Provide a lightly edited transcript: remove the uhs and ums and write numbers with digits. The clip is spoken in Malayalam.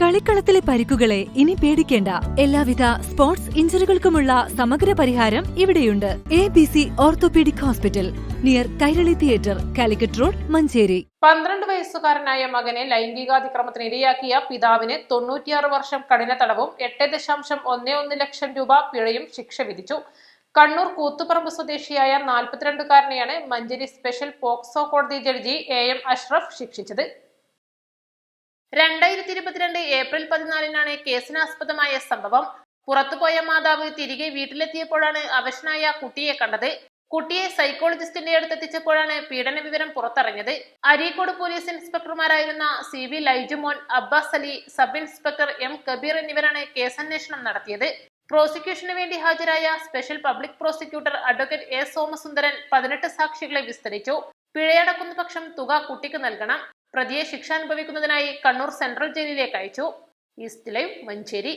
കളിക്കളത്തിലെ പരിക്കുകളെ ഇനി പേടിക്കേണ്ട. എല്ലാവിധ സ്പോർട്സ് ഇഞ്ചുറികൾക്കുമുള്ള സമഗ്ര പരിഹാരം ഇവിടെയുണ്ട്. ABC orthopaedic hospital, near Kairali theatre, Calicut road, Manjeri. 12 വയസ്സുകാരനായ മകനെ ലൈംഗികാതിക്രമത്തിന് ഇരയാക്കിയ പിതാവിന് 96 വർഷം കഠിന തടവും 8.11 ലക്ഷം രൂപ പിഴയും ശിക്ഷ വിധിച്ചു. കണ്ണൂർ കൂത്തുപറമ്പ് സ്വദേശിയായ 42-കാരനെയാണ് മഞ്ചേരി സ്പെഷ്യൽ പോക്സോ കോടതി ജഡ്ജി AM അഷ്റഫ് ശിക്ഷിച്ചത്. 2022 ഏപ്രിൽ 14-നാണ് കേസിനാസ്പദമായ സംഭവം. പുറത്തുപോയ മാതാവ് തിരികെ വീട്ടിലെത്തിയപ്പോഴാണ് അവശനായ കുട്ടിയെ കണ്ടത്. കുട്ടിയെ സൈക്കോളജിസ്റ്റിന്റെ അടുത്തെത്തിച്ചപ്പോഴാണ് പീഡന വിവരം പുറത്തറിഞ്ഞത്. അരീക്കോട് പോലീസ് ഇൻസ്പെക്ടർമാരായിരുന്ന CV Laijumon, Abbas Ali, sub inspector M Kabeer എന്നിവരാണ് കേസന്വേഷണം നടത്തിയത്. പ്രോസിക്യൂഷന് വേണ്ടി ഹാജരായ special public prosecutor advocate A Somasundaran 18 സാക്ഷികളെ വിസ്തരിച്ചു. പിഴയടക്കുന്ന പക്ഷം തുക കുട്ടിക്ക് നൽകണം. പ്രതിയെ ശിക്ഷ അനുഭവിക്കുന്നതിനായി കണ്ണൂർ സെൻട്രൽ ജയിലിലേക്ക് അയച്ചു. East live, Manjeri.